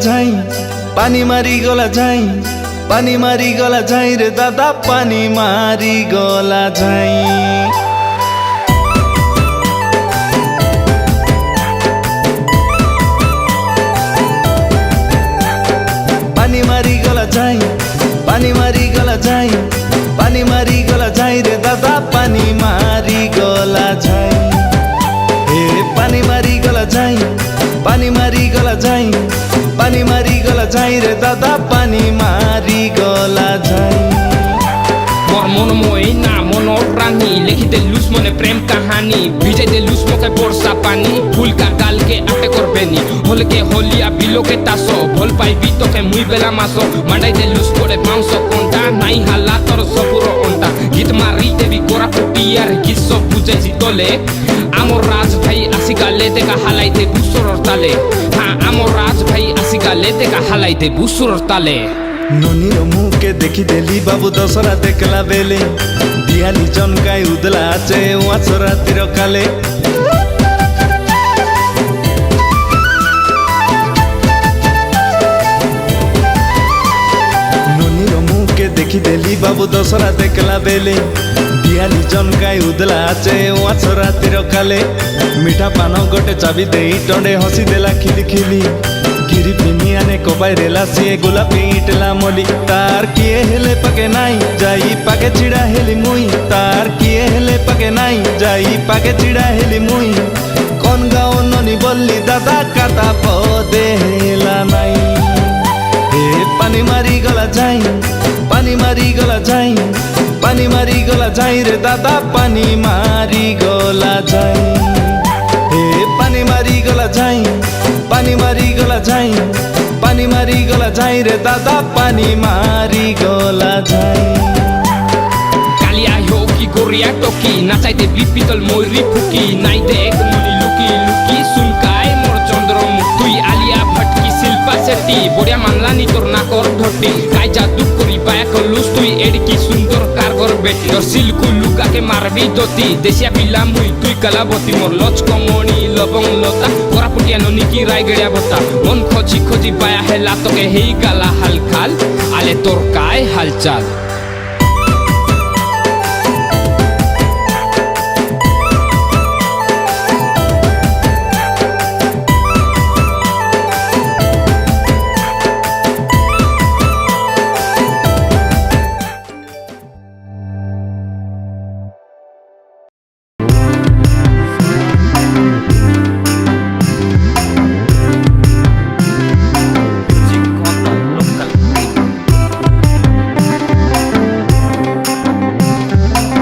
যাই পানি মারি গলা যাই পানি মারি গলা যাই রে দাদা পানি মারি গলা যাই পানি মারি গলা যাই পানি মারি গলা যাই পানি মারি গলা যাই রে দাদা পানি মারি গলা যাই হে পানি মারি গলা যাই পানি মারি গলা যাই পানি মারি গলা যাই রে দাদা পানি মারি গলা যাই মোর মনময় না মনোর প্রাণী লিখিতে লুস মনে প্রেম কাহানি ভিজাইতে লুস মুখে বর্ষা পানি ফুলকা গালকে আটে করবেনি হলকে হলিয়া বিলোকে তাসো ভল পাইবি তোকে মুই বেলা মাসো মাডাইতে লুস করে মাংস কোনটা নাই হালা তোর সপুর অন্টা গীত মারিতে বি গোরা ফুটিয়ার গীত সব বুঝাইছি তোলে আমর রাজ ভাই আসি গালে দেখা হালাইতে বুসুরর তালে হ্যাঁ আমর রাজ ভাই আসি গালে দেখা হালাইতে বুসুরর তালে ননির মুখে দেখি দেলি বাবু দশরা দেখলা বেলে দিয়ালি চনকাই উদলা আছে ওয়াছ রাতির কালে ননির মুখে দেখি দেলি বাবু দশরা দেখলা বেলে দিয়ালি চনকাই উদলা আছে ওয়াছ রাতির কালে মিঠা পান গোটে চাবি দেই টন্ডে হসি দেলা খিলি খিলি गिरी पिनियाने कोबाई रेला सिए गुलाबी इटला मोली तार किए हेले पके नाई जाई पाके चिड़ा हेली मुई तार किए हेले पके नाई जाई पाके चिड़ा हेली मुई कौन गाओ ननी बोली दादा काता पदे हेला नाई हे पानी मारी गला जाई पानी मारी गला जाई पानी मारी गला जाई रे दादा पानी मारी गला जाई हे पानी मारी गला जाई पानी मारी गला जाई पानी मारी गला जाई रे दादा पानी मारी गला जाई কালিয়া হোকি গরিয়া টকি নাচাইতে বিপিতল ময়ূরী ফুকি নাই দেখ মনি লুকি লুকি সুনকায় মোর চন্দ্রমুখ তুই আলিয়া ভটকি শিল্পা শেট্টি বড়িয়া মানলানি তোর নাকর ধরটি কাই জাদু করি পায়া কলুস তুই এডকি সুন্দর কারগর বেটি তোর সিল্কু লুকাকে মারবি দতি দেশিয়া পিলাম হুই তুই কালাবতী মোর লচকমণি লবং লতা কোরাপুটিয়া ননিকি রায়গড়িয়া বতা মন খোঁজি খোঁজি পায়া হেলা তোকে হেই গালা হালখাল আলে তোর কায় হালচাল